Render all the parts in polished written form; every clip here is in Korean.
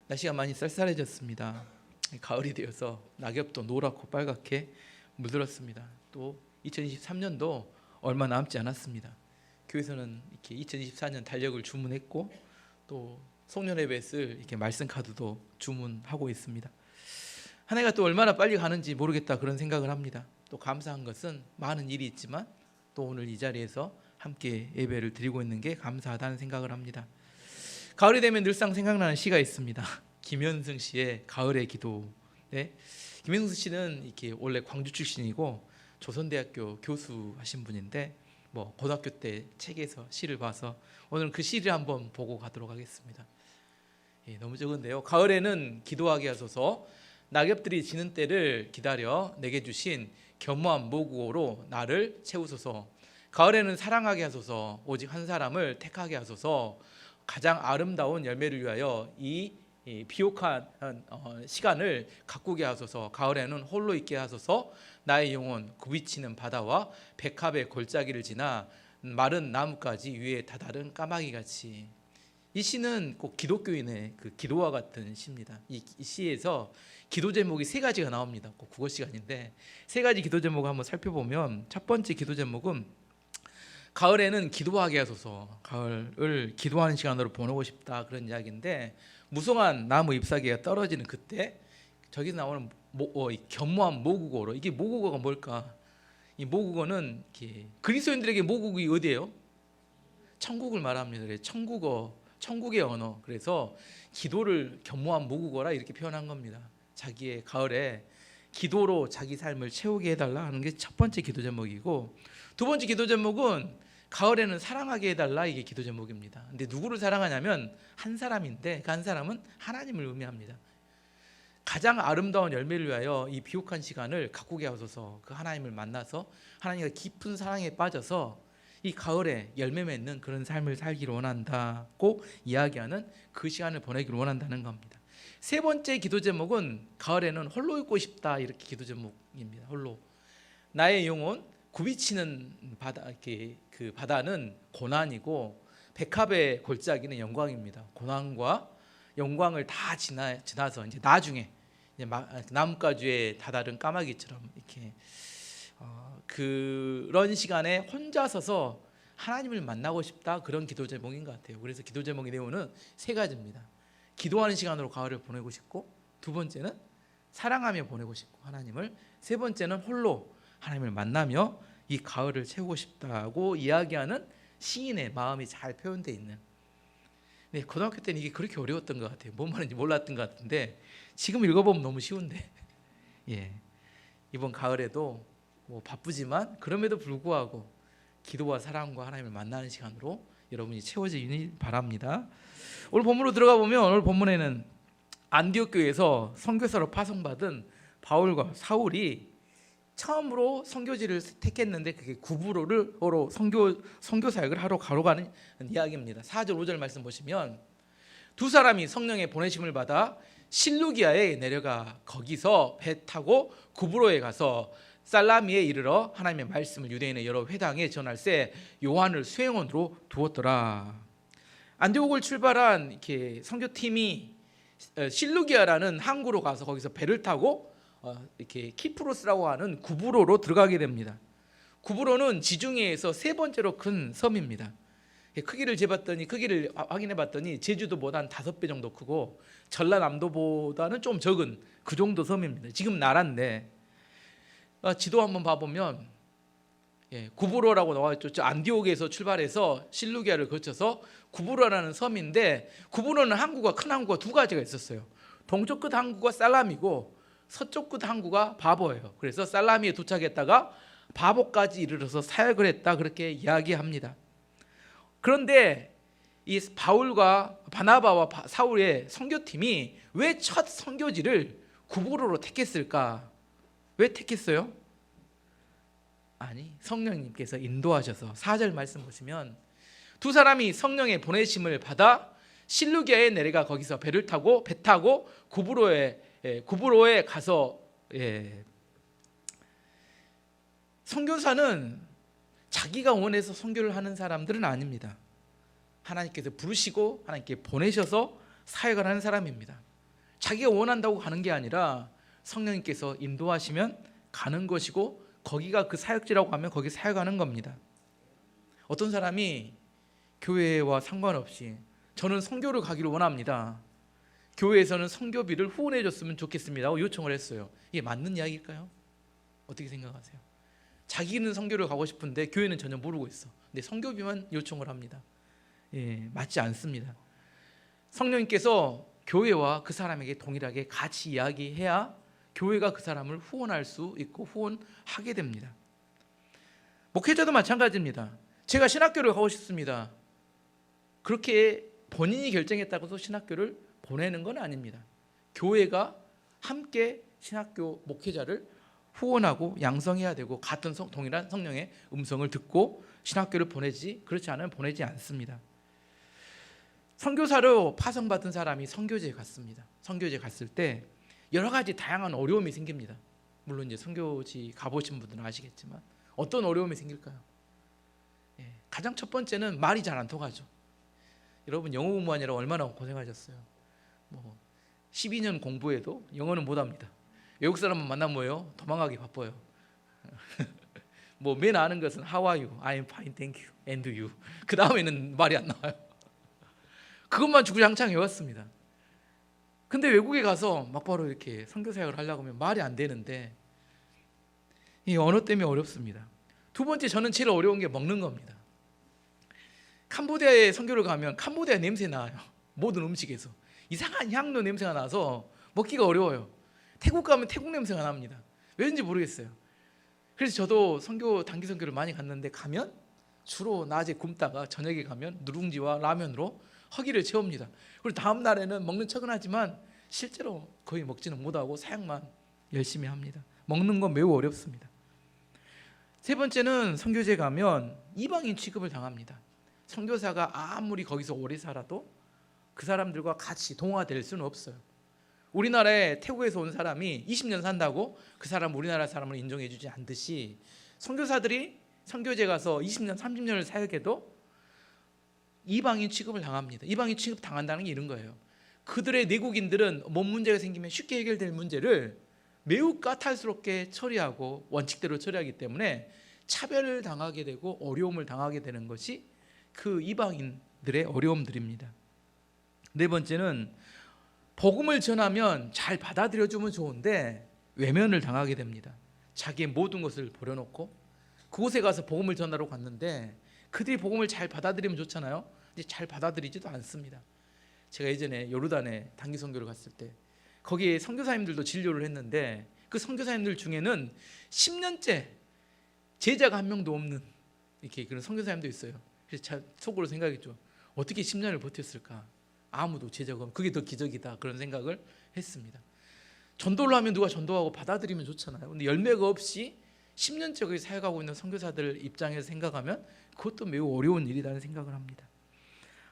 날씨가 많이 쌀쌀해졌습니다. 가을이 되어서 낙엽도 노랗고 빨갛게 물들었습니다. 또 2023년도 얼마 남지 않았습니다. 교회에서는 이렇게 2024년 달력을 주문했고 또 송년회에 쓸 이렇게 말씀 카드도 주문하고 있습니다. 한 해가 또 얼마나 빨리 가는지 모르겠다 그런 생각을 합니다. 또 감사한 것은 많은 일이 있지만 또 오늘 이 자리에서 함께 예배를 드리고 있는 게 감사하다는 생각을 합니다. 가을이 되면 늘상 생각나는 시가 있습니다. 김현승 씨의 가을의 기도. 네. 김현승 씨는 이렇게 원래 광주 출신이고 조선대학교 교수 하신 분인데 고등학교 때 책에서 시를 봐서 오늘 그 시를 한번 보고 가도록 하겠습니다. 너무 적은데요. 가을에는 기도하게 하소서, 낙엽들이 지는 때를 기다려 내게 주신 겸허한 모국어로 나를 채우소서. 가을에는 사랑하게 하소서, 오직 한 사람을 택하게 하소서. 가장 아름다운 열매를 위하여 이 비옥한 시간을 가꾸게 하소서. 가을에는 홀로 있게 하소서. 나의 영혼 굽이치는 바다와 백합의 골짜기를 지나 마른 나무까지 위에 다다른 까마귀같이. 이 시는 꼭 기독교인의 그 기도와 같은 시입니다. 이 시에서 기도 제목이 세 가지가 나옵니다. 꼭 국어 시간인데 세 가지 기도 제목을 한번 살펴보면, 첫 번째 기도 제목은 가을에는 기도하게 하소서. 가을을 기도하는 시간으로 보내고 싶다 그런 이야기인데, 무성한 나무 잎사귀가 떨어지는 그때 저기 나오는 겸허한 모국어로, 이게 모국어가 뭘까? 이 모국어는 그리스도인들에게 모국이 어디예요? 천국을 말합니다. 그래서 천국의 언어. 그래서 기도를 겸허한 모국어라 이렇게 표현한 겁니다. 자기의 가을에 기도로 자기 삶을 채우게 해달라 하는 게 첫 번째 기도 제목이고, 두 번째 기도 제목은 가을에는 사랑하게 해달라, 이게 기도 제목입니다. 근데 누구를 사랑하냐면 한 사람인데 그 한 사람은 하나님을 의미합니다. 가장 아름다운 열매를 위하여 이 비옥한 시간을 가꾸게 하소서. 그 하나님을 만나서 하나님과 깊은 사랑에 빠져서 이 가을에 열매 맺는 그런 삶을 살기를 원한다고 이야기하는 그 시간을 보내기를 원한다는 겁니다. 세 번째 기도 제목은 가을에는 홀로 있고 싶다, 이렇게 기도 제목입니다. 홀로. 나의 영혼 굽이치는 바다, 그 바다는 고난이고 백합의 골짜기는 영광입니다. 고난과 영광을 다 지나서 이제 나중에 이제 나뭇가지에 다다른 까마귀처럼 이렇게 그런 시간에 혼자 서서 하나님을 만나고 싶다, 그런 기도 제목인 것 같아요. 그래서 기도 제목의 내용은 세 가지입니다. 기도하는 시간으로 가을을 보내고 싶고, 두 번째는 사랑하며 보내고 싶고 하나님을, 세 번째는 홀로 하나님을 만나며 이 가을을 채우고 싶다고 이야기하는 시인의 마음이 잘 표현되어 있는. 네, 고등학교 때는 이게 그렇게 어려웠던 것 같아요. 뭔 말인지 몰랐던 것 같은데 지금 읽어보면 너무 쉬운데 이번 가을에도 바쁘지만 그럼에도 불구하고 기도와 사랑과 하나님을 만나는 시간으로 여러분이 채워지길 바랍니다. 오늘 본문으로 들어가 보면, 오늘 본문에는 안디옥 교회에서 선교사로 파송받은 바울과 사울이 처음으로 선교지를 택했는데 그게 구브로로 선교 사역을 하러 가는 이야기입니다. 4절 5절 말씀 보시면, 두 사람이 성령의 보내심을 받아 실루기아에 내려가 거기서 배 타고 구브로에 가서 살라미에 이르러 하나님의 말씀을 유대인의 여러 회당에 전할세 요한을 수행원으로 두었더라. 안디옥을 출발한 이렇게 선교팀이 실루기아라는 항구로 가서 거기서 배를 타고 이렇게 키프로스라고 하는 구브로로 들어가게 됩니다. 구브로는 지중해에서 세 번째로 큰 섬입니다. 크기를 확인해 봤더니 제주도보다 한 5배 정도 크고 전라남도보다는 좀 적은 그 정도 섬입니다. 지금 나라인데 지도 한번 봐보면 구브로라고 나와 있죠. 안디옥에서 출발해서 실루기아를 거쳐서 구브로라는 섬인데, 구브로는 큰 항구가 두 가지가 있었어요. 동쪽 끝 항구가 살람이고 서쪽 끝 항구가 바보예요. 그래서 살라미에 도착했다가 바보까지 이르러서 사역을 했다, 그렇게 이야기합니다. 그런데 이 바울과 바나바와 사울의 선교팀이 왜 첫 선교지를 구브로로 택했을까? 왜 택했어요? 아니, 성령님께서 인도하셔서. 4절 말씀 보시면, 두 사람이 성령의 보내심을 받아 실루기아에 내려가 거기서 배 타고 구브로에 가서 선교사는 자기가 원해서 선교를 하는 사람들은 아닙니다. 하나님께서 부르시고 하나님께 보내셔서 사역을 하는 사람입니다. 자기가 원한다고 가는 게 아니라 성령님께서 인도하시면 가는 것이고, 거기가 그 사역지라고 하면 거기 사역하는 겁니다. 어떤 사람이 교회와 상관없이 저는 선교를 가기를 원합니다, 교회에서는 선교비를 후원해 줬으면 좋겠습니다 하고 요청을 했어요. 이게 맞는 이야기일까요? 어떻게 생각하세요? 자기는 선교를 가고 싶은데 교회는 전혀 모르고 있어. 근데 선교비만 요청을 합니다. 맞지 않습니다. 성령님께서 교회와 그 사람에게 동일하게 같이 이야기해야 교회가 그 사람을 후원할 수 있고 후원하게 됩니다. 목회자도 마찬가지입니다. 제가 신학교를 가고 싶습니다. 그렇게 본인이 결정했다고 해서 신학교를 보내는 건 아닙니다. 교회가 함께 신학교 목회자를 후원하고 양성해야 되고, 같은 동일한 성령의 음성을 듣고 신학교를 보내지, 그렇지 않으면 보내지 않습니다. 선교사로 파송받은 사람이 선교지에 갔습니다. 선교지에 갔을 때 여러 가지 다양한 어려움이 생깁니다. 물론 이제 선교지 가보신 분들은 아시겠지만 어떤 어려움이 생길까요? 가장 첫 번째는 말이 잘 안 통하죠. 여러분 영어 공부하느라 얼마나 고생하셨어요. 12년 공부해도 영어는 못합니다. 외국 사람만 만나면 뭐예요? 도망가기 바빠요. 맨 아는 것은 How are you? I'm fine, thank you. And you. 그 다음에는 말이 안 나와요. 그것만 주구장창 외웠습니다. 근데 외국에 가서 막바로 이렇게 선교 사역을 하려고 하면 말이 안 되는데, 이 언어 때문에 어렵습니다. 두 번째, 저는 제일 어려운 게 먹는 겁니다. 캄보디아에 선교를 가면 캄보디아 냄새 나요. 모든 음식에서 이상한 향료 냄새가 나서 먹기가 어려워요. 태국 가면 태국 냄새가 납니다. 왜인지 모르겠어요. 그래서 저도 단기 선교를 많이 갔는데, 가면 주로 낮에 굶다가 저녁에 가면 누룽지와 라면으로 허기를 채웁니다. 그리고 다음 날에는 먹는 척은 하지만 실제로 거의 먹지는 못하고 사역만 열심히 합니다. 먹는 건 매우 어렵습니다. 세 번째는, 선교지에 가면 이방인 취급을 당합니다. 선교사가 아무리 거기서 오래 살아도 그 사람들과 같이 동화될 수는 없어요. 우리나라에 태국에서 온 사람이 20년 산다고 그 사람 우리나라 사람을 인정해 주지 않듯이, 선교사들이 선교지에 가서 20년 30년을 사역해도 이방인 취급을 당합니다. 이방인 취급 당한다는 게 이런 거예요. 그들의 내국인들은 뭔 문제가 생기면 쉽게 해결될 문제를 매우 까탈스럽게 처리하고 원칙대로 처리하기 때문에 차별을 당하게 되고 어려움을 당하게 되는 것이 그 이방인들의 어려움들입니다. 네 번째는, 복음을 전하면 잘 받아들여주면 좋은데 외면을 당하게 됩니다. 자기의 모든 것을 버려놓고 그곳에 가서 복음을 전하러 갔는데 그들이 복음을 잘 받아들이면 좋잖아요. 근데 잘 받아들이지도 않습니다. 제가 예전에 요르단에 단기 선교를 갔을 때 거기에 선교사님들도 진료를 했는데, 그 선교사님들 중에는 10년째 제자가 한 명도 없는 이렇게 그런 선교사님도 있어요. 그래서 속으로 생각했죠. 어떻게 10년을 버텼을까? 아무도 제자가 없는, 그게 더 기적이다, 그런 생각을 했습니다. 전도를 하면 누가 전도하고 받아들이면 좋잖아요. 근데 열매가 없이 10년째 거기 사역하고 있는 선교사들 입장에서 생각하면 그것도 매우 어려운 일이라는 생각을 합니다.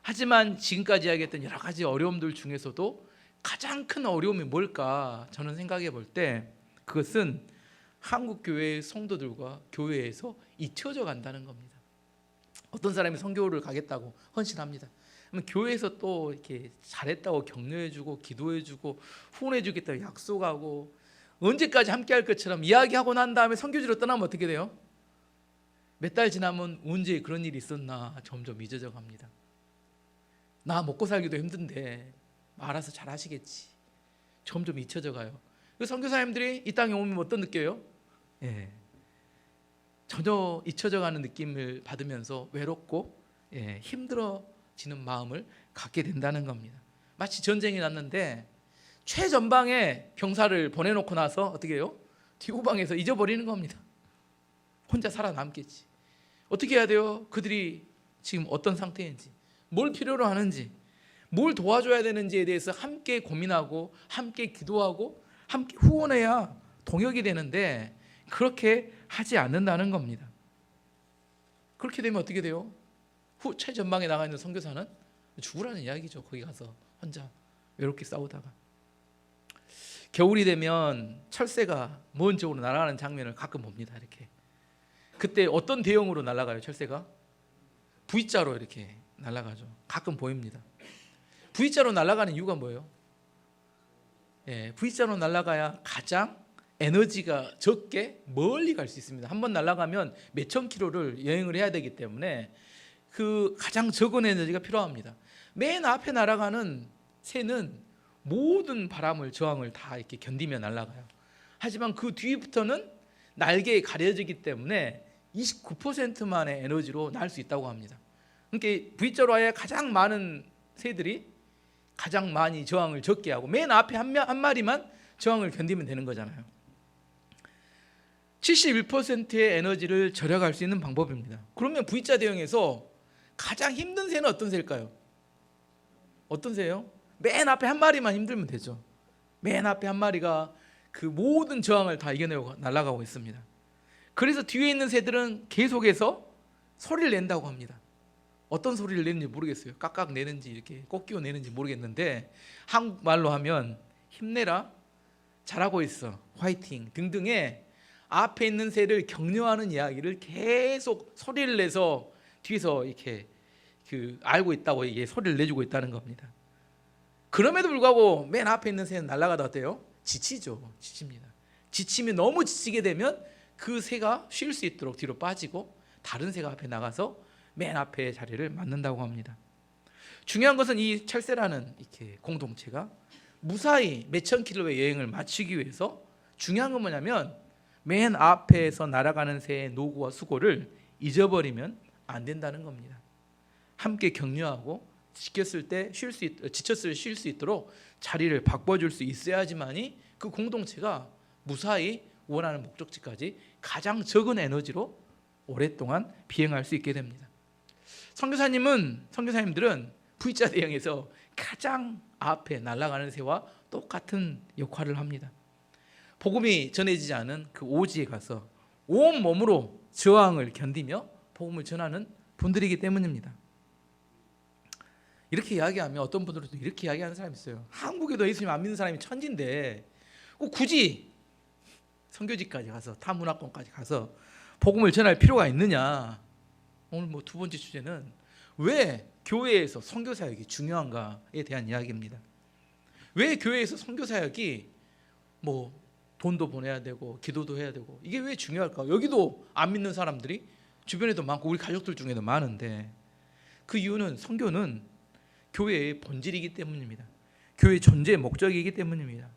하지만 지금까지 이야기했던 여러 가지 어려움들 중에서도 가장 큰 어려움이 뭘까? 저는 생각해 볼 때 그것은 한국 교회의 성도들과 교회에서 잊혀져 간다는 겁니다. 어떤 사람이 선교를 가겠다고 헌신합니다. 그러면 교회에서 또 이렇게 잘했다고 격려해주고 기도해주고 후원해주겠다고 약속하고 언제까지 함께할 것처럼 이야기하고 난 다음에 선교지로 떠나면 어떻게 돼요? 몇 달 지나면 언제 그런 일이 있었나 점점 잊어져 갑니다. 나 먹고 살기도 힘든데 알아서 잘 하시겠지. 점점 잊혀져 가요. 그 선교사님들이 이 땅에 오면 어떤 느껴요? 전혀 잊혀져 가는 느낌을 받으면서 외롭고 힘들어지는 마음을 갖게 된다는 겁니다. 마치 전쟁이 났는데 최전방에 병사를 보내놓고 나서 어떻게 해요? 뒤후방에서 잊어버리는 겁니다. 혼자 살아남겠지. 어떻게 해야 돼요? 그들이 지금 어떤 상태인지, 뭘 필요로 하는지, 뭘 도와줘야 되는지에 대해서 함께 고민하고 함께 기도하고 함께 후원해야 동역이 되는데 그렇게 하지 않는다는 겁니다. 그렇게 되면 어떻게 돼요? 최전방에 나가 있는 선교사는 죽으라는 이야기죠. 거기 가서 혼자 외롭게 싸우다가. 겨울이 되면 철새가 먼 쪽으로 날아가는 장면을 가끔 봅니다. 이렇게. 그때 어떤 대형으로 날아가요? 철새가 V자로 이렇게 날아가죠. 가끔 보입니다. V자로 날아가는 이유가 뭐예요? V자로 날아가야 가장 에너지가 적게 멀리 갈 수 있습니다. 한번 날아가면 몇천 킬로를 여행을 해야 되기 때문에 그 가장 적은 에너지가 필요합니다. 맨 앞에 날아가는 새는 모든 바람을 저항을 다 이렇게 견디며 날아가요. 하지만 그 뒤부터는 날개에 가려지기 때문에 29%만의 에너지로 날 수 있다고 합니다. 그러니까 V자로 아예 가장 많은 새들이 가장 많이 저항을 적게 하고 맨 앞에 한 마리만 저항을 견디면 되는 거잖아요. 71%의 에너지를 절약할 수 있는 방법입니다. 그러면 V자 대형에서 가장 힘든 새는 어떤 새일까요? 어떤 새예요? 맨 앞에 한 마리만 힘들면 되죠. 맨 앞에 한 마리가 그 모든 저항을 다 이겨내고 날아가고 있습니다. 그래서 뒤에 있는 새들은 계속해서 소리를 낸다고 합니다. 어떤 소리를 내는지 모르겠어요. 깍깍 내는지 이렇게 꺾이고 내는지 모르겠는데 한국말로 하면 힘내라, 잘하고 있어, 화이팅 등등의 앞에 있는 새를 격려하는 이야기를 계속 소리를 내서 뒤에서 이렇게 알고 있다고 이게 소리를 내주고 있다는 겁니다. 그럼에도 불구하고 맨 앞에 있는 새는 날아가다 어때요? 지치죠. 지칩니다. 지치면 너무 지치게 되면 그 새가 쉴 수 있도록 뒤로 빠지고 다른 새가 앞에 나가서 맨 앞에 자리를 맡는다고 합니다. 중요한 것은 이 철새라는 이렇게 공동체가 무사히 몇천 킬로의 여행을 마치기 위해서 중요한 건 뭐냐면 맨 앞에서 날아가는 새의 노고와 수고를 잊어버리면 안 된다는 겁니다. 함께 격려하고 지쳤을 때 쉴 수 있도록 자리를 바꿔줄 수 있어야지만이 그 공동체가 무사히 원하는 목적지까지 가장 적은 에너지로 오랫동안 비행할 수 있게 됩니다. 선교사님들은 V자 대형에서 가장 앞에 날아가는 새와 똑같은 역할을 합니다. 복음이 전해지지 않은 그 오지에 가서 온 몸으로 저항을 견디며 복음을 전하는 분들이기 때문입니다. 이렇게 이야기하면 어떤 분들은 또 이렇게 이야기하는 사람이 있어요. 한국에도 예수님 안 믿는 사람이 천지인데 굳이 선교지까지 가서 타문화권까지 가서 복음을 전할 필요가 있느냐. 오늘 두 번째 주제는 왜 교회에서 선교사역이 중요한가에 대한 이야기입니다. 왜 교회에서 선교사역이 돈도 보내야 되고 기도도 해야 되고 이게 왜 중요할까? 여기도 안 믿는 사람들이 주변에도 많고 우리 가족들 중에도 많은데 그 이유는 선교는 교회의 본질이기 때문입니다. 교회의 존재의 목적이기 때문입니다.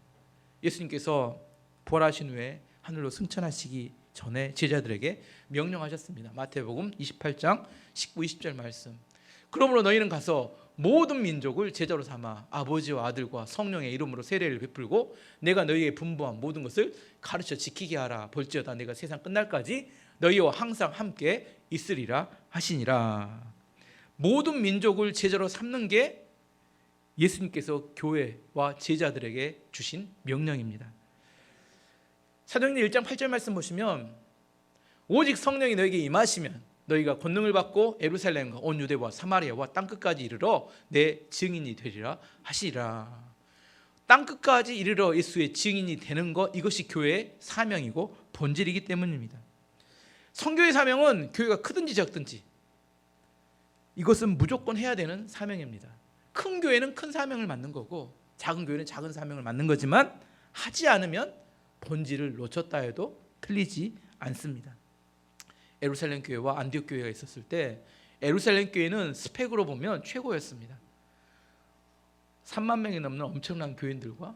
예수님께서 부활하신 후에 하늘로 승천하시기 전에 제자들에게 명령하셨습니다. 마태복음 28장 19, 20절 말씀. 그러므로 너희는 가서 모든 민족을 제자로 삼아 아버지와 아들과 성령의 이름으로 세례를 베풀고 내가 너희에게 분부한 모든 것을 가르쳐 지키게 하라. 볼지어다 내가 세상 끝날까지 너희와 항상 함께 있으리라 하시니라. 모든 민족을 제자로 삼는 게 예수님께서 교회와 제자들에게 주신 명령입니다. 사도행전 1장 8절 말씀 보시면 오직 성령이 너에게 임하시면 너희가 권능을 받고 예루살렘과 온 유대와 사마리아와 땅끝까지 이르러 내 증인이 되리라 하시리라. 땅끝까지 이르러 예수의 증인이 되는 것, 이것이 교회의 사명이고 본질이기 때문입니다. 선교의 사명은 교회가 크든지 작든지 이것은 무조건 해야 되는 사명입니다. 큰 교회는 큰 사명을 맡는 거고 작은 교회는 작은 사명을 맡는 거지만 하지 않으면 본질을 놓쳤다 해도 틀리지 않습니다. 예루살렘 교회와 안디옥 교회가 있었을 때 예루살렘 교회는 스펙으로 보면 최고였습니다. 3만 명이 넘는 엄청난 교인들과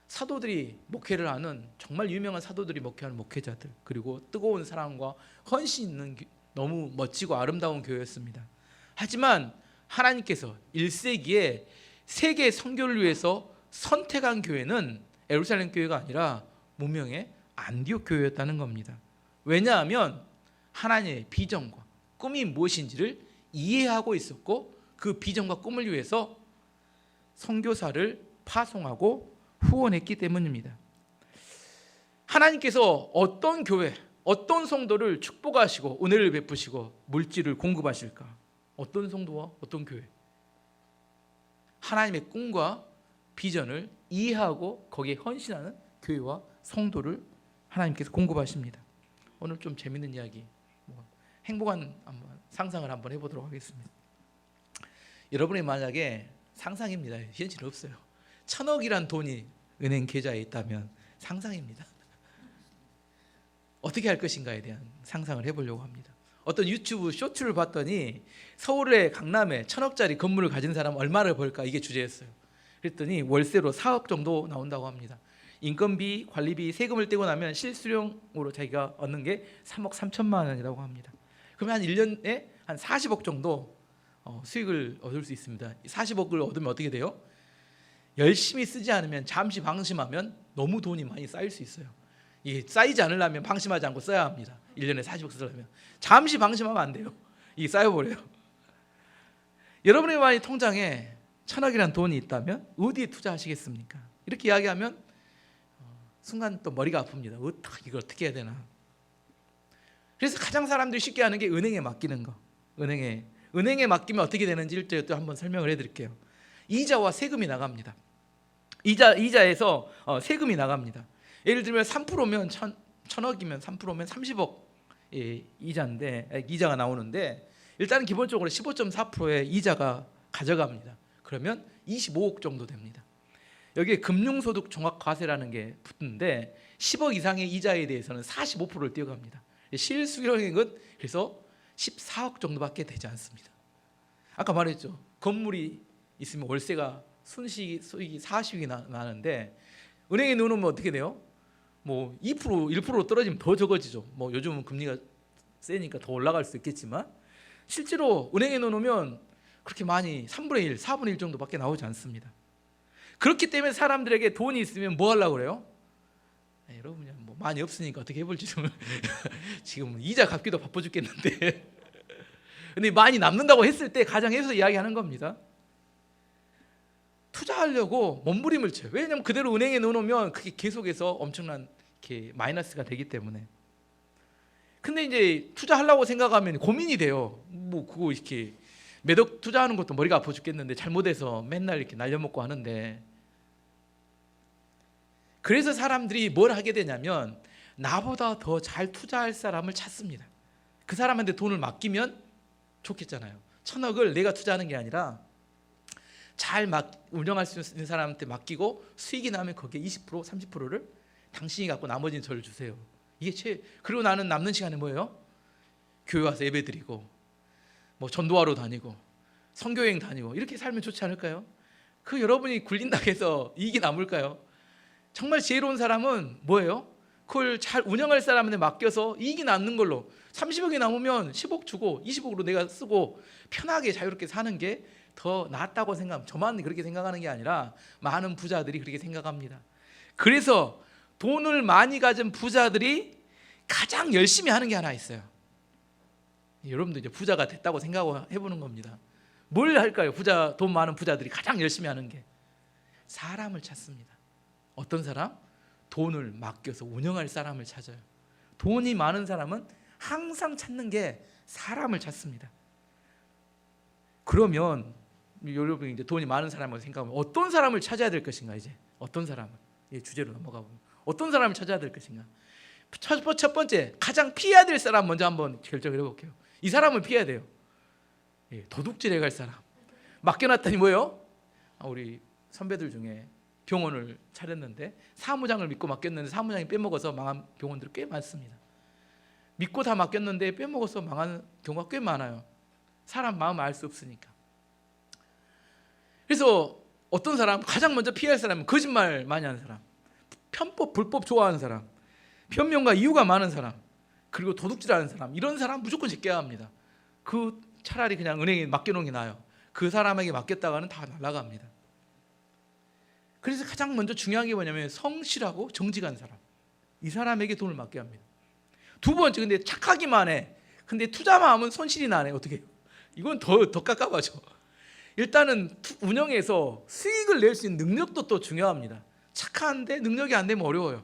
사도들이 목회를 하는 정말 유명한 사도들이 목회하는 목회자들 그리고 뜨거운 사랑과 헌신 있는 너무 멋지고 아름다운 교회였습니다. 하지만 하나님께서 1세기에 세계 선교를 위해서 선택한 교회는 예루살렘 교회가 아니라 무명의 안디옥 교회였다는 겁니다. 왜냐하면 하나님의 비전과 꿈이 무엇인지를 이해하고 있었고 그 비전과 꿈을 위해서 선교사를 파송하고 후원했기 때문입니다. 하나님께서 어떤 교회, 어떤 성도를 축복하시고 은혜를 베푸시고 물질을 공급하실까? 어떤 성도와 어떤 교회? 하나님의 꿈과 비전을 이해하고 거기에 헌신하는 교회와 성도를 하나님께서 공급하십니다. 오늘 좀 재밌는 이야기, 행복한 상상을 한번 해보도록 하겠습니다. 여러분이 만약에 상상입니다. 현실은 없어요. 1,000억이란 돈이 은행 계좌에 있다면 상상입니다. 어떻게 할 것인가에 대한 상상을 해보려고 합니다. 어떤 유튜브 쇼츠를 봤더니 서울의 강남에 1,000억짜리 건물을 가진 사람 얼마를 벌까, 이게 주제였어요. 그랬더니 월세로 4억 정도 나온다고 합니다. 인건비, 관리비, 세금을 떼고 나면 실수령으로 자기가 얻는 게 3억 3천만 원이라고 합니다. 그러면 한 1년에 한 40억 정도 수익을 얻을 수 있습니다. 40억을 얻으면 어떻게 돼요? 열심히 쓰지 않으면, 잠시 방심하면 너무 돈이 많이 쌓일 수 있어요. 이게 쌓이지 않으려면 방심하지 않고 써야 합니다. 1년에 40억 쓰려면 잠시 방심하면 안 돼요. 이게 쌓여버려요. 여러분의 만약 통장에 1,000억이라는 돈이 있다면 어디에 투자하시겠습니까? 이렇게 이야기하면 순간 또 머리가 아픕니다. 이걸 어떻게 해야 되나. 그래서 가장 사람들이 쉽게 하는 게 은행에 맡기는 거. 은행에 맡기면 어떻게 되는지 또 한번 설명을 해드릴게요. 이자와 세금이 나갑니다. 이자에서 세금이 나갑니다. 예를 들면 3%면 1,000억이면 3%면 30억 이자가 나오는데, 일단은 기본적으로 15.4%의 이자가 가져갑니다. 그러면 25억 정도 됩니다. 여기에 금융소득 종합과세라는 게 붙는데 10억 이상의 이자에 대해서는 45%를 띄어갑니다. 실수령액은 그래서 14억 정도밖에 되지 않습니다. 아까 말했죠. 건물이 있으면 월세가 순수익이 40억이 나는데 은행에 넣어놓으면 어떻게 돼요? 뭐 2%, 1% 떨어지면 더 적어지죠. 뭐 요즘은 금리가 세니까 더 올라갈 수 있겠지만 실제로 은행에 넣어놓으면 그렇게 많이 3분의 1, 4분의 1 정도밖에 나오지 않습니다. 그렇기 때문에 사람들에게 돈이 있으면 뭐 하려고 그래요? 여러분 뭐 많이 없으니까 어떻게 해볼지 좀 지금 이자 갚기도 바빠 죽겠는데 근데 많이 남는다고 했을 때 가정에서 이야기하는 겁니다. 투자하려고 몸부림을 쳐요. 왜냐하면 그대로 은행에 넣어놓으면 그게 계속해서 엄청난 이렇게 마이너스가 되기 때문에. 근데 이제 투자하려고 생각하면 고민이 돼요. 뭐 그거 이렇게 매덕 투자하는 것도 머리가 아파 죽겠는데 잘못해서 맨날 이렇게 날려먹고 하는데, 그래서 사람들이 뭘 하게 되냐면 나보다 더 잘 투자할 사람을 찾습니다. 그 사람한테 돈을 맡기면 좋겠잖아요. 1,000억을 내가 투자하는 게 아니라 잘 운영할 수 있는 사람한테 맡기고 수익이 나면 거기에 20%, 30%를 당신이 갖고 나머지는 저를 주세요. 그리고 나는 남는 시간에 뭐예요? 교회 와서 예배 드리고 뭐 전도하러 다니고 선교여행 다니고 이렇게 살면 좋지 않을까요? 그 여러분이 굴린다고 해서 이익이 남을까요? 정말 지혜로운 사람은 뭐예요? 그걸 잘 운영할 사람한테 맡겨서 이익이 남는 걸로 30억이 남으면 10억 주고 20억으로 내가 쓰고 편하게 자유롭게 사는 게 더 낫다고 생각합니다. 저만 그렇게 생각하는 게 아니라 많은 부자들이 그렇게 생각합니다. 그래서 돈을 많이 가진 부자들이 가장 열심히 하는 게 하나 있어요. 여러분도 이제 부자가 됐다고 생각해 보는 겁니다. 뭘 할까요? 돈 많은 부자들이 가장 열심히 하는 게 사람을 찾습니다. 어떤 사람? 돈을 맡겨서 운영할 사람을 찾아요. 돈이 많은 사람은 항상 찾는 게 사람을 찾습니다. 그러면 여러분이 이제 돈이 많은 사람을 생각하면 어떤 사람을 찾아야 될 것인가? 이제 어떤 사람을 주제로 넘어가 보면 어떤 사람을 찾아야 될 것인가? 첫 번째 가장 피해야 될 사람 먼저 한번 결정을 해볼게요. 이 사람을 피해야 돼요. 도둑질해 갈 사람. 맡겨놨더니 뭐예요? 우리 선배들 중에 병원을 차렸는데 사무장을 믿고 맡겼는데 사무장이 빼먹어서 망한 병원들이 꽤 많습니다. 믿고 다 맡겼는데 빼먹어서 망한 경우가 꽤 많아요. 사람 마음을 알 수 없으니까. 그래서 어떤 사람, 가장 먼저 피할 사람은 거짓말 많이 하는 사람, 편법, 불법 좋아하는 사람, 변명과 이유가 많은 사람, 그리고 도둑질하는 사람, 이런 사람 무조건 제껴야 합니다. 그 차라리 그냥 은행에 맡겨놓은 게 나아요. 그 사람에게 맡겼다가는 다 날아갑니다. 그래서 가장 먼저 중요한 게 뭐냐면 성실하고 정직한 사람, 이 사람에게 돈을 맡겨야 합니다. 두 번째, 근데 착하기만 해. 근데 투자만 하면 손실이 나네. 어떻게 해요? 이건 더 깝깝하죠. 일단은 운영에서 수익을 낼 수 있는 능력도 또 중요합니다. 착한데 능력이 안 되면 어려워요.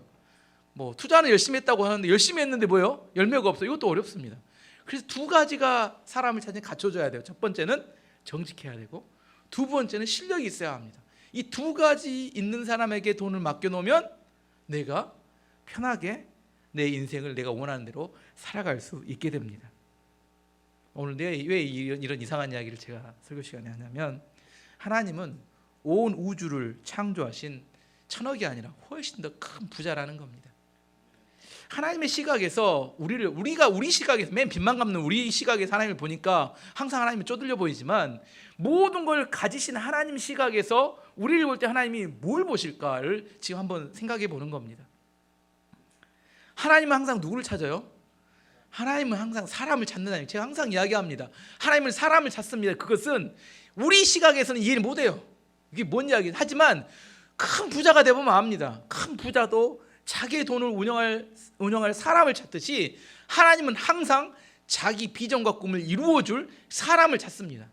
뭐 투자는 열심히 했다고 하는데 열심히 했는데 뭐요? 열매가 없어. 이것도 어렵습니다. 그래서 두 가지가 사람을 찾는 갖춰줘야 돼요. 첫 번째는 정직해야 되고 두 번째는 실력이 있어야 합니다. 이 두 가지 있는 사람에게 돈을 맡겨놓으면 내가 편하게 내 인생을 내가 원하는 대로 살아갈 수 있게 됩니다. 오늘 왜 이런 이상한 이야기를 제가 설교 시간에 하냐면, 하나님은 온 우주를 창조하신 천억이 아니라 훨씬 더 큰 부자라는 겁니다. 하나님의 시각에서 우리 시각에서 맨 빚만 갚는 우리 시각에서 하나님을 보니까 항상 하나님이 쪼들려 보이지만, 모든 걸 가지신 하나님 시각에서 우리를 볼 때 하나님이 뭘 보실까를 지금 한번 생각해 보는 겁니다. 하나님은 항상 누구를 찾아요? 하나님은 항상 사람을 찾는 하나님. 제가 항상 이야기합니다. 하나님은 사람을 찾습니다. 그것은 우리 시각에서는 이해를 못해요. 이게 뭔 이야기예요? 하지만 큰 부자가 되보면 압니다. 큰 부자도 자기의 돈을 운영할 사람을 찾듯이 하나님은 항상 자기 비전과 꿈을 이루어줄 사람을 찾습니다.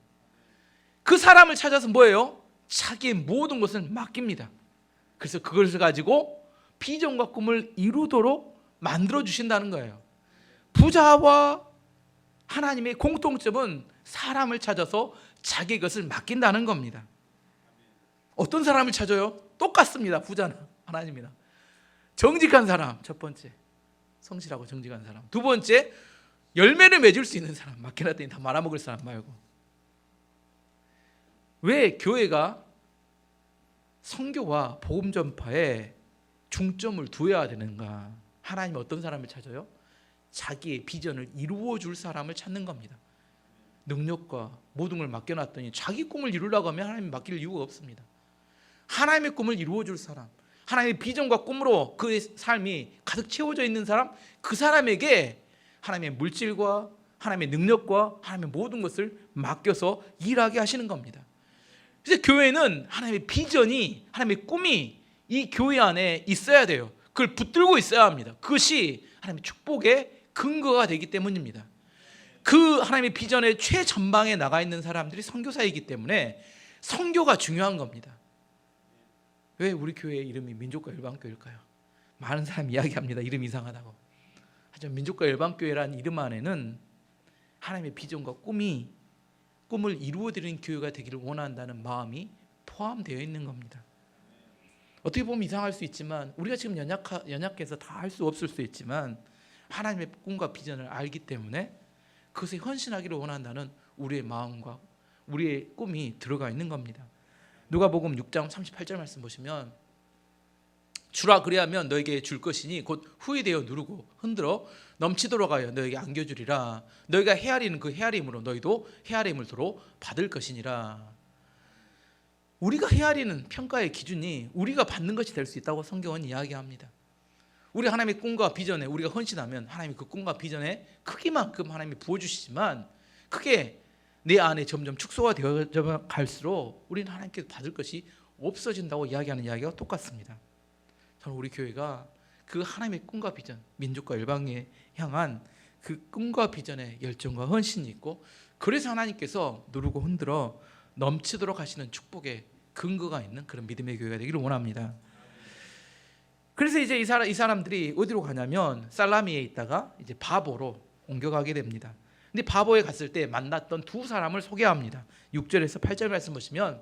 그 사람을 찾아서 뭐예요? 자기의 모든 것을 맡깁니다. 그래서 그것을 가지고 비전과 꿈을 이루도록 만들어 주신다는 거예요. 부자와 하나님의 공통점은 사람을 찾아서 자기 것을 맡긴다는 겁니다. 어떤 사람을 찾아요? 똑같습니다. 부자나 하나님이나. 정직한 사람, 첫 번째 성실하고 정직한 사람. 두 번째 열매를 맺을 수 있는 사람. 맡겨놨더니 다 말아먹을 사람 말고. 왜 교회가 선교와 복음 전파에 중점을 두어야 되는가? 하나님이 어떤 사람을 찾아요? 자기의 비전을 이루어줄 사람을 찾는 겁니다. 능력과 모든 걸 맡겨놨더니 자기 꿈을 이루려고 하면 하나님이 맡길 이유가 없습니다. 하나님의 꿈을 이루어줄 사람, 하나님의 비전과 꿈으로 그의 삶이 가득 채워져 있는 사람, 그 사람에게 하나님의 물질과 하나님의 능력과 하나님의 모든 것을 맡겨서 일하게 하시는 겁니다. 그래서 교회는 하나님의 비전이, 하나님의 꿈이 이 교회 안에 있어야 돼요. 그걸 붙들고 있어야 합니다. 그것이 하나님의 축복의 근거가 되기 때문입니다. 그 하나님의 비전의 최전방에 나가 있는 사람들이 선교사이기 때문에 선교가 중요한 겁니다. 왜 우리 교회의 이름이 민족과 열방교회일까요? 많은 사람이 이야기합니다. 이름 이상하다고. 하지만 민족과 열방교회라는 이름 안에는 하나님의 비전과 꿈을 이루어드리는 교회가 되기를 원한다는 마음이 포함되어 있는 겁니다. 어떻게 보면 이상할 수 있지만, 우리가 지금 연약해서 다 할 수 없을 수 있지만 하나님의 꿈과 비전을 알기 때문에 그것에 헌신하기를 원한다는 우리의 마음과 우리의 꿈이 들어가 있는 겁니다. 누가복음 6장 38절 말씀 보시면, 주라 그리하면 너에게 줄 것이니 곧 후히 되어 누르고 흔들어 넘치도록 하여 너에게 안겨주리라. 너희가 헤아리는 그 헤아림으로 너희도 헤아림을 도로 받을 것이니라. 우리가 헤아리는 평가의 기준이 우리가 받는 것이 될 수 있다고 성경은 이야기합니다. 우리 하나님의 꿈과 비전에 우리가 헌신하면 하나님이 그 꿈과 비전의 크기만큼 하나님이 부어주시지만, 그게 내 안에 점점 축소가 되어 갈수록 우리는 하나님께 받을 것이 없어진다고 이야기하는 이야기가 똑같습니다. 저는 우리 교회가 그 하나님의 꿈과 비전, 민족과 열방에 향한 그 꿈과 비전의 열정과 헌신이 있고, 그래서 하나님께서 누르고 흔들어 넘치도록 하시는 축복의 근거가 있는 그런 믿음의 교회가 되기를 원합니다. 그래서 이제 이 사람들이 어디로 가냐면 살라미에 있다가 이제 바보로 옮겨가게 됩니다. 근데 바보에 갔을 때 만났던 두 사람을 소개합니다. 6절에서 8절 말씀 보시면,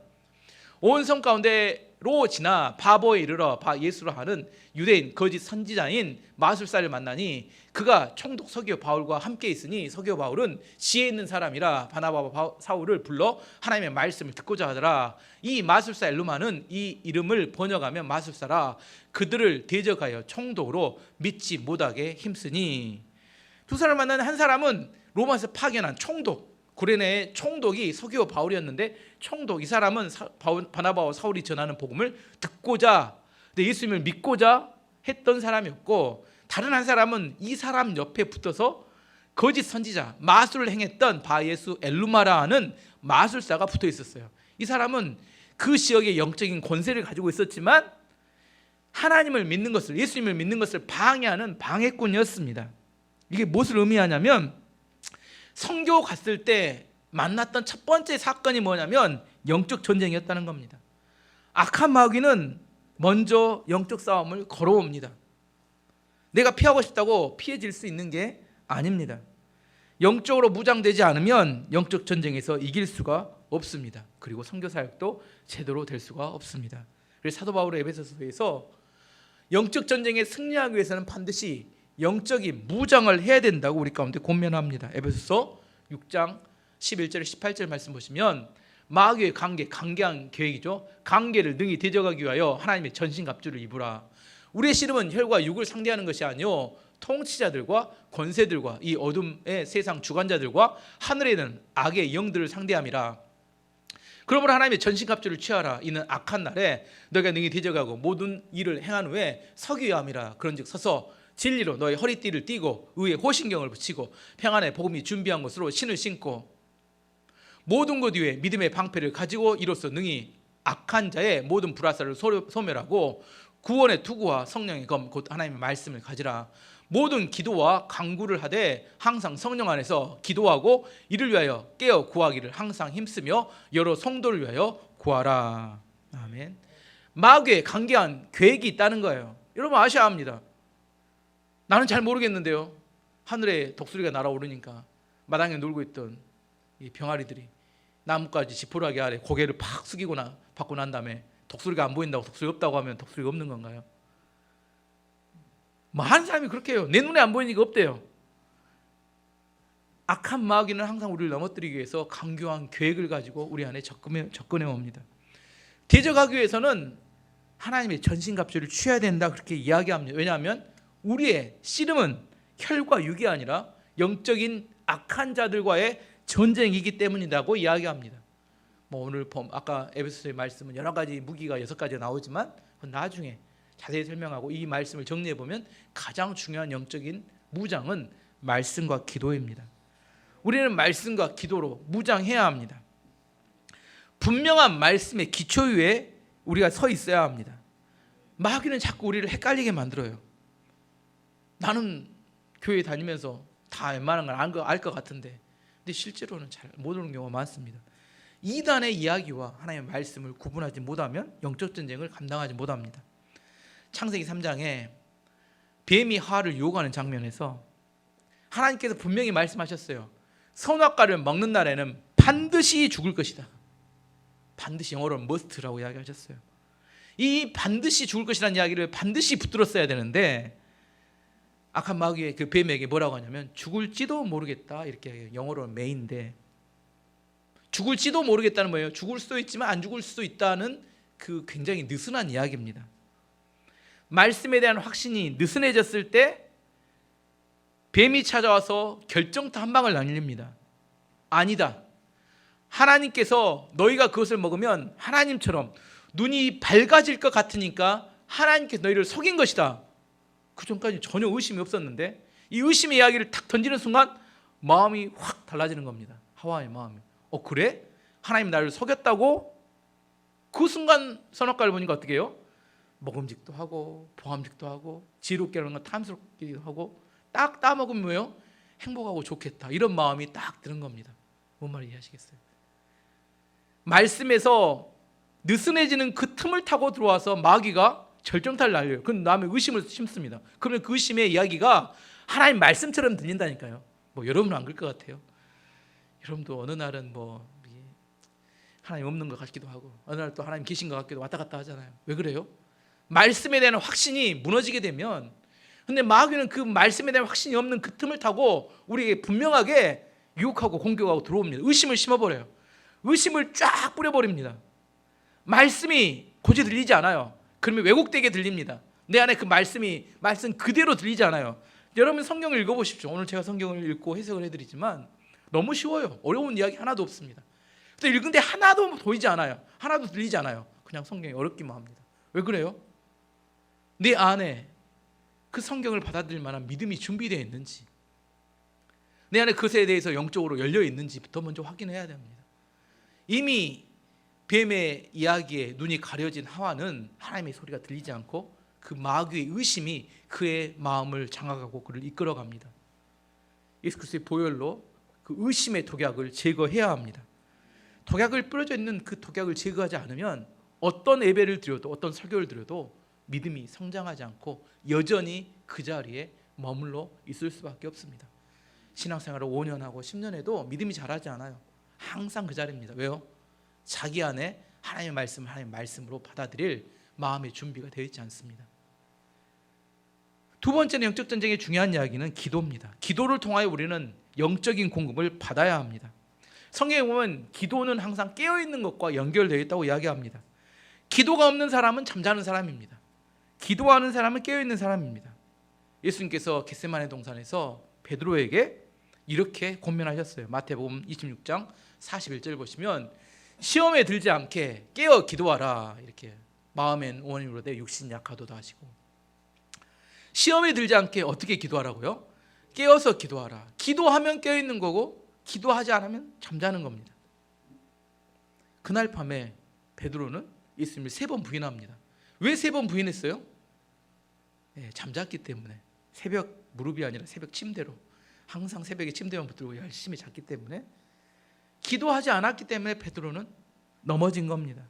온 성 가운데로 지나 바보에 이르러 예수로 하는 유대인 거짓 선지자인 마술사를 만나니 그가 총독 서기오 바울과 함께 있으니 서기오 바울은 지혜 있는 사람이라 바나바와 사울을 불러 하나님의 말씀을 듣고자 하더라. 이 마술사 엘루마는 이 이름을 번역하면 마술사라. 그들을 대적하여 총독으로 믿지 못하게 힘쓰니. 두 사람을 만난 한 사람은 로마에서 파견한 총독, 구레네의 총독이 서기오 바울이었는데, 총독 이 사람은 바나바와 사울이 전하는 복음을 듣고자, 예수님을 믿고자 했던 사람이었고, 다른 한 사람은 이 사람 옆에 붙어서 거짓 선지자, 마술을 행했던 바예수 엘루마라 하는 마술사가 붙어 있었어요. 이 사람은 그 지역의 영적인 권세를 가지고 있었지만 하나님을 믿는 것을, 예수님을 믿는 것을 방해하는 방해꾼이었습니다. 이게 무엇을 의미하냐면, 선교 갔을 때 만났던 첫 번째 사건이 뭐냐면 영적 전쟁이었다는 겁니다. 악한 마귀는 먼저 영적 싸움을 걸어옵니다. 내가 피하고 싶다고 피해질 수 있는 게 아닙니다. 영적으로 무장되지 않으면 영적 전쟁에서 이길 수가 없습니다. 그리고 선교 사역도 제대로 될 수가 없습니다. 그래서 사도 바울의 에베소서에서 영적 전쟁에 승리하기 위해서는 반드시 영적인 무장을 해야 된다고 우리 가운데 권면합니다. 에베소서 6장 11절 18절 말씀 보시면, 마귀의 강개한 계획이죠. 관계를 능히 대적하기 위하여 하나님의 전신갑주를 입으라. 우리의 씨름은 혈과 육을 상대하는 것이 아니요 통치자들과 권세들과 이 어둠의 세상 주관자들과 하늘에 있는 악의 영들을 상대함이라. 그러므로 하나님의 전신갑주를 취하라. 이는 악한 날에 너희가 능히 대적하고 모든 일을 행한 후에 서기 위함이라. 그런즉 서서 진리로 너희 허리띠를 띠고 의의 호신경을 붙이고 평안의 복음이 준비한 것으로 신을 신고 모든 것 위에 믿음의 방패를 가지고 이로써 능히 악한 자의 모든 불화살을 소멸하고 구원의 투구와 성령의 검 곧 하나님의 말씀을 가지라. 모든 기도와 간구를 하되 항상 성령 안에서 기도하고 이를 위하여 깨어 구하기를 항상 힘쓰며 여러 성도를 위하여 구하라. 아멘. 마귀의 강개한 계획이 있다는 거예요. 여러분 아셔야 합니다. 나는 잘 모르겠는데요, 하늘에 독수리가 날아오르니까 마당에 놀고 있던 이 병아리들이 나뭇가지 지푸라기 아래 고개를 팍 숙이고 받고 난 다음에 독수리가 안 보인다고 독수리 없다고 하면 독수리가 없는 건가요? 많은 사람이 그렇게 해요. 내 눈에 안 보이니까 없대요. 악한 마귀는 항상 우리를 넘어뜨리기 위해서 강교한 계획을 가지고 우리 안에 접근해 옵니다. 대적하기 위해서는 하나님의 전신갑주를 취해야 된다 그렇게 이야기합니다. 왜냐하면 우리의 씨름은 혈과 육이 아니라 영적인 악한 자들과의 전쟁이기 때문이라고 이야기합니다. 오늘 아까 에베소서의 말씀은 여러 가지 무기가 6가지가 나오지만 나중에 자세히 설명하고 이 말씀을 정리해 보면 가장 중요한 영적인 무장은 말씀과 기도입니다. 우리는 말씀과 기도로 무장해야 합니다. 분명한 말씀의 기초 위에 우리가 서 있어야 합니다. 마귀는 자꾸 우리를 헷갈리게 만들어요. 나는 교회 다니면서 다 웬만한 걸 알 것 같은데, 근데 실제로는 잘 모르는 경우가 많습니다. 이단의 이야기와 하나님의 말씀을 구분하지 못하면 영적 전쟁을 감당하지 못합니다. 창세기 3장에 뱀이 하와를 유혹하는 장면에서 하나님께서 분명히 말씀하셨어요. 선악과를 먹는 날에는 반드시 죽을 것이다. 반드시, 영어로는 must라고 이야기하셨어요. 이 반드시 죽을 것이라는 이야기를 반드시 붙들었어야 되는데 악한 마귀의 그 뱀에게 뭐라고 하냐면 죽을지도 모르겠다 이렇게 해요. 영어로는 may인데 죽을지도 모르겠다는 거예요. 죽을 수도 있지만 안 죽을 수도 있다는 그 굉장히 느슨한 이야기입니다. 말씀에 대한 확신이 느슨해졌을 때 뱀이 찾아와서 결정타 한 방을 날립니다. 아니다. 하나님께서 너희가 그것을 먹으면 하나님처럼 눈이 밝아질 것 같으니까 하나님께서 너희를 속인 것이다. 그 전까지 전혀 의심이 없었는데 이 의심의 이야기를 탁 던지는 순간 마음이 확 달라지는 겁니다. 하와의 마음이. 그래? 하나님 나를 속였다고? 그 순간 선악과를 보니까 어떻게 해요? 먹음직도 하고 보암직도 하고 지혜롭게 하는 건 탐스럽기도 하고 딱 따먹으면 뭐예요? 행복하고 좋겠다. 이런 마음이 딱 드는 겁니다. 뭔 말인지 이해하시겠어요? 말씀에서 느슨해지는 그 틈을 타고 들어와서 마귀가 절정타를 날려요. 그럼 남의 의심을 심습니다. 그러면 그 의심의 이야기가 하나님 말씀처럼 들린다니까요. 여러분은 안 그럴 것 같아요. 여러분도 어느 날은 하나님 없는 것 같기도 하고 어느 날 또 하나님 계신 것 같기도 왔다 갔다 하잖아요. 왜 그래요? 말씀에 대한 확신이 무너지게 되면, 근데 마귀는 그 말씀에 대한 확신이 없는 그 틈을 타고 우리에게 분명하게 유혹하고 공격하고 들어옵니다. 의심을 심어버려요. 의심을 쫙 뿌려버립니다. 말씀이 고제 들리지 않아요. 그러면 왜곡되게 들립니다. 내 안에 그 말씀 그대로 들리지 않아요. 여러분 성경을 읽어보십시오. 오늘 제가 성경을 읽고 해석을 해드리지만 너무 쉬워요. 어려운 이야기 하나도 없습니다. 근데 읽은데 하나도 보이지 않아요. 하나도 들리지 않아요. 그냥 성경이 어렵기만 합니다. 왜 그래요? 내 안에 그 성경을 받아들일 만한 믿음이 준비되어 있는지, 내 안에 그것에 대해서 영적으로 열려 있는지부터 먼저 확인해야 됩니다. 이미 뱀의 이야기에 눈이 가려진 하와는 하나님의 소리가 들리지 않고 그 마귀의 의심이 그의 마음을 장악하고 그를 이끌어갑니다. 예수 그리스도의 보혈로 그 의심의 독약을 제거해야 합니다. 독약을 뿌려져 있는 그 독약을 제거하지 않으면 어떤 예배를 드려도 어떤 설교를 드려도 믿음이 성장하지 않고 여전히 그 자리에 머물러 있을 수밖에 없습니다. 신앙생활을 5년 하고 10년 해도 믿음이 자라지 않아요. 항상 그 자리입니다. 왜요? 자기 안에 하나님의 말씀을 하나님의 말씀으로 받아들일 마음의 준비가 되어 있지 않습니다. 두 번째는 영적 전쟁의 중요한 이야기는 기도입니다. 기도를 통하여 우리는 영적인 공급을 받아야 합니다. 성경에 보면 기도는 항상 깨어있는 것과 연결되어 있다고 이야기합니다. 기도가 없는 사람은 잠자는 사람입니다. 기도하는 사람은 깨어있는 사람입니다. 예수님께서 겟세마네 동산에서 베드로에게 이렇게 권면하셨어요. 마태복음 26장 41절 보시면 시험에 들지 않게 깨어 기도하라. 이렇게 마음엔 원인으로 내 육신 약하도다 하시고, 시험에 들지 않게 어떻게 기도하라고요? 깨어서 기도하라. 기도하면 깨어있는 거고 기도하지 않으면 잠자는 겁니다. 그날 밤에 베드로는 예수님을 3번 부인합니다. 왜 3번 부인했어요? 잠잤기 때문에. 새벽 무릎이 아니라 새벽 침대로, 항상 새벽에 침대만 붙들고 열심히 잤기 때문에, 기도하지 않았기 때문에 베드로는 넘어진 겁니다.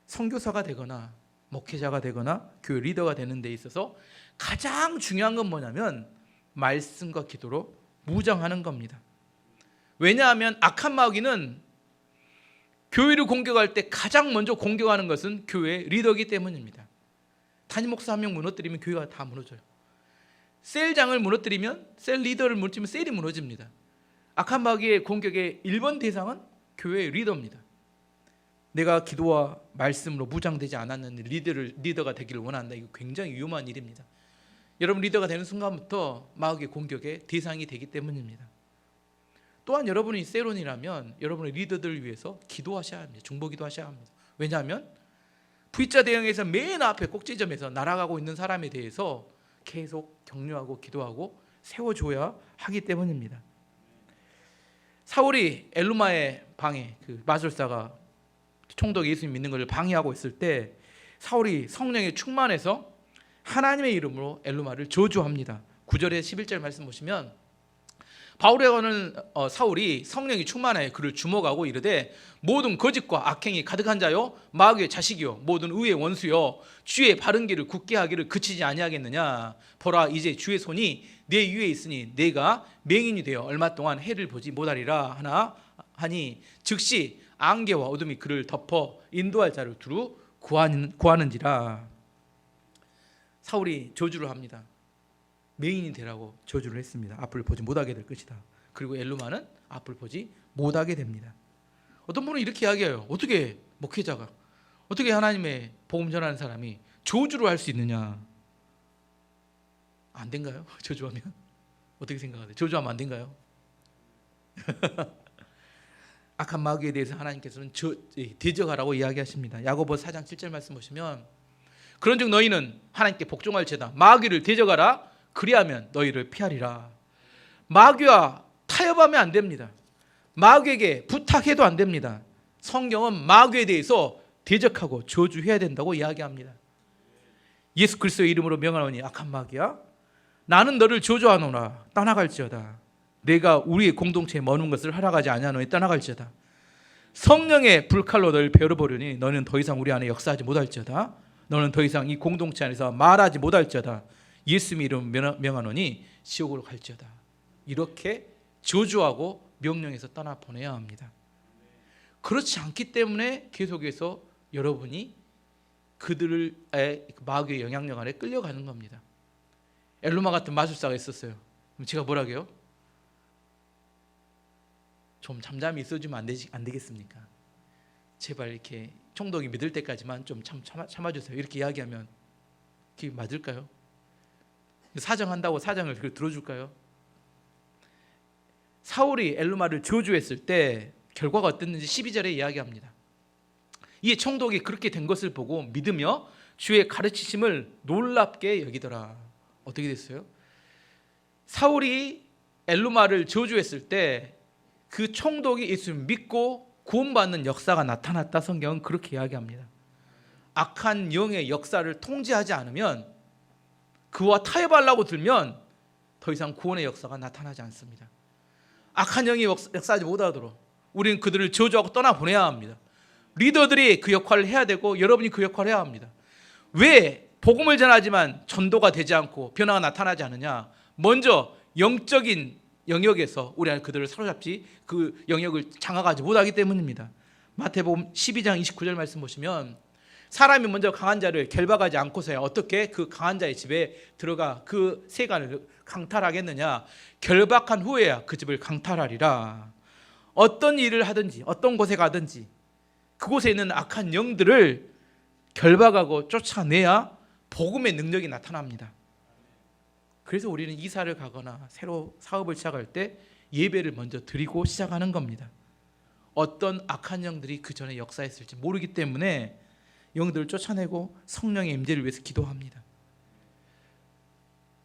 선교사가 되거나 목회자가 되거나 교회 리더가 되는 데 있어서 가장 중요한 건 뭐냐면 말씀과 기도로 무장하는 겁니다. 왜냐하면 악한 마귀는 교회를 공격할 때 가장 먼저 공격하는 것은 교회 리더이기 때문입니다. 담임 목사 한 명 무너뜨리면 교회가 다 무너져요. 셀장을 무너뜨리면, 셀 리더를 무너뜨리면 셀이 무너집니다. 악한 마귀의 공격의 1번 대상은 교회의 리더입니다. 내가 기도와 말씀으로 무장되지 않았는데 리더가 되기를 원한다. 이거 굉장히 위험한 일입니다. 여러분 리더가 되는 순간부터 마귀의 공격의 대상이 되기 때문입니다. 또한 여러분이 세론이라면 여러분의 리더들을 위해서 기도하셔야 합니다. 중보기도 하셔야 합니다. 왜냐하면 V자 대형에서 맨 앞에 꼭지점에서 날아가고 있는 사람에 대해서 계속 격려하고 기도하고 세워줘야 하기 때문입니다. 사울이 엘루마의 방에 그 마술사가 총독이 예수님 믿는 것을 방해하고 있을 때 사울이 성령에 충만해서 하나님의 이름으로 엘루마를 저주합니다. 9절에 11절 말씀 보시면 바울에게는 사울이 성령이 충만하여 그를 주목하고 이르되 모든 거짓과 악행이 가득한 자요 마귀의 자식이요 모든 의의 원수요 주의 바른 길을 굳게 하기를 그치지 아니하겠느냐. 보라 이제 주의 손이 내 위에 있으니 내가 맹인이 되어 얼마 동안 해를 보지 못하리라 하니 즉시 안개와 어둠이 그를 덮어 인도할 자를 두루 구하는지라. 사울이 저주를 합니다. 맹인이 되라고 저주를 했습니다. 앞을 보지 못하게 될 것이다. 그리고 엘루마는 앞을 보지 못하게 됩니다. 어떤 분은 이렇게 이야기해요. 어떻게 목회자가, 어떻게 하나님의 복음 전하는 사람이 저주를 할 수 있느냐. 안 된가요? 저주하면? 어떻게 생각하세요? 저주하면 안 된가요? 악한 마귀에 대해서 하나님께서는 대적하라고 이야기하십니다. 야고보 4장 7절 말씀 보시면 그런즉 너희는 하나님께 복종할지어다 마귀를 대적하라 그리하면 너희를 피하리라. 마귀와 타협하면 안 됩니다. 마귀에게 부탁해도 안 됩니다. 성경은 마귀에 대해서 대적하고 저주해야 된다고 이야기합니다. 예수 그리스도의 이름으로 명하노니 악한 마귀야 나는 너를 저주하노라 떠나갈지어다. 내가 우리의 공동체에 머문 것을 허락하지 아니하노니 떠나갈지어다. 성령의 불칼로 너를 베어버리니 너는 더 이상 우리 안에 역사하지 못할지어다. 너는 더 이상 이 공동체 안에서 말하지 못할지어다. 예수의 이름 명하노니 지옥으로 갈지어다. 이렇게 저주하고 명령해서 떠나보내야 합니다. 그렇지 않기 때문에 계속해서 여러분이 그들의 마귀의 영향력 아래 끌려가는 겁니다. 엘루마 같은 마술사가 있었어요. 그럼 제가 뭐라고요? 좀 잠잠히 있어주면 안 되겠습니까? 제발 이렇게 총독이 믿을 때까지만 좀 참아주세요. 이렇게 이야기하면 그게 맞을까요? 사정한다고 사정을 들어줄까요? 사울이 엘루마를 저주했을 때 결과가 어땠는지 12절에 이야기합니다. 이 총독이 그렇게 된 것을 보고 믿으며 주의 가르치심을 놀랍게 여기더라. 어떻게 됐어요? 사울이 엘루마를 저주했을 때 그 총독이 예수를 믿고 구원받는 역사가 나타났다. 성경은 그렇게 이야기합니다. 악한 영의 역사를 통제하지 않으면, 그와 타협하려고 들면 더 이상 구원의 역사가 나타나지 않습니다. 악한 영이 역사하지 못하도록 우리는 그들을 저주하고 떠나보내야 합니다. 리더들이 그 역할을 해야 되고 여러분이 그 역할을 해야 합니다. 왜 복음을 전하지만 전도가 되지 않고 변화가 나타나지 않느냐? 먼저 영적인 영역에서 우리 안에 그들을 사로잡지 그 영역을 장악하지 못하기 때문입니다. 마태복음 12장 29절 말씀 보시면 사람이 먼저 강한 자를 결박하지 않고서야 어떻게 그 강한 자의 집에 들어가 그 세간을 강탈하겠느냐? 결박한 후에야 그 집을 강탈하리라. 어떤 일을 하든지 어떤 곳에 가든지 그곳에 있는 악한 영들을 결박하고 쫓아내야 복음의 능력이 나타납니다. 그래서 우리는 이사를 가거나 새로 사업을 시작할 때 예배를 먼저 드리고 시작하는 겁니다. 어떤 악한 영들이 그 전에 역사했을지 모르기 때문에 영들을 쫓아내고 성령의 임재를 위해서 기도합니다.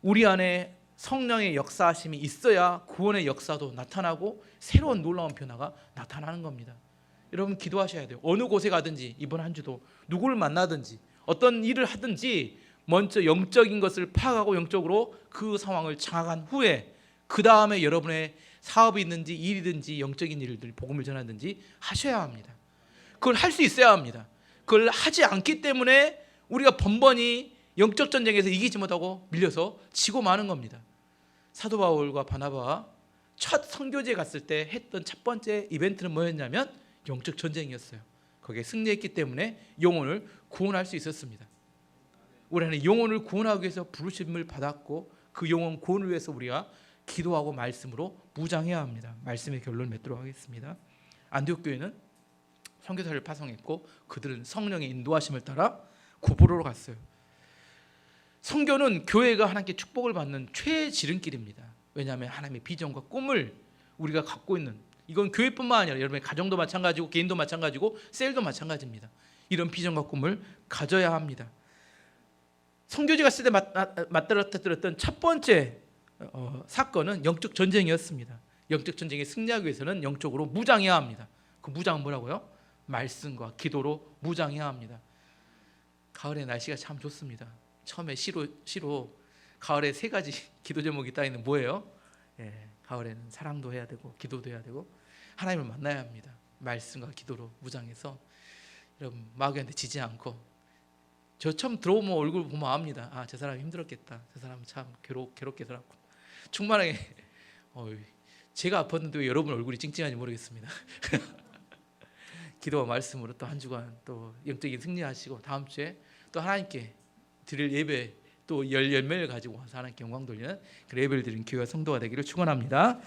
우리 안에 성령의 역사하심이 있어야 구원의 역사도 나타나고 새로운 놀라운 변화가 나타나는 겁니다. 여러분 기도하셔야 돼요. 어느 곳에 가든지 이번 한 주도 누구를 만나든지 어떤 일을 하든지 먼저 영적인 것을 파악하고 영적으로 그 상황을 장악한 후에 그 다음에 여러분의 사업이 있는지 일이든지 영적인 일들 복음을 전하든지 하셔야 합니다. 그걸 할 수 있어야 합니다. 그걸 하지 않기 때문에 우리가 번번이 영적 전쟁에서 이기지 못하고 밀려서 지고 마는 겁니다. 사도 바울과 바나바가 첫 선교지에 갔을 때 했던 첫 번째 이벤트는 뭐였냐면 영적 전쟁이었어요. 거기에 승리했기 때문에 영혼을 구원할 수 있었습니다. 우리는 영혼을 구원하기 위해서 부르심을 받았고 그 영혼 구원을 위해서 우리가 기도하고 말씀으로 무장해야 합니다. 말씀의 결론을 맺도록 하겠습니다. 안디옥 교회는 선교사를 파송했고 그들은 성령의 인도하심을 따라 구보로로 갔어요. 선교는 교회가 하나님께 축복을 받는 최지름길입니다. 왜냐하면 하나님의 비전과 꿈을 우리가 갖고 있는, 이건 교회뿐만 아니라 여러분의 가정도 마찬가지고 개인도 마찬가지고 셀도 마찬가지입니다. 이런 비전과 꿈을 가져야 합니다. 선교지 갔을 때 맞들었던 첫 번째 사건은 영적 전쟁이었습니다. 영적 전쟁에 승리하기 위해서는 영적으로 무장해야 합니다. 그 무장은 뭐라고요? 말씀과 기도로 무장해야 합니다. 가을에 날씨가 참 좋습니다. 처음에 시로 가을에 세 가지 기도 제목이 따위는 뭐예요? 가을에는 사랑도 해야 되고 기도도 해야 되고 하나님을 만나야 합니다. 말씀과 기도로 무장해서 여러분 마귀한테 지지 않고, 저 처음 들어오면 얼굴 보면 압니다. 아, 저 사람 힘들었겠다. 저 사람 참 괴롭게 살았고. 충만하게 제가 아팠는데 왜 여러분 얼굴이 찡찡한지 모르겠습니다. 기도와 말씀으로 또 한 주간 또 영적인 승리하시고 다음 주에 또 하나님께 드릴 예배 또 열매를 가지고 와서 하나님께 영광 돌리는 그 예배를 드리는 교회와 성도가 되기를 축원합니다.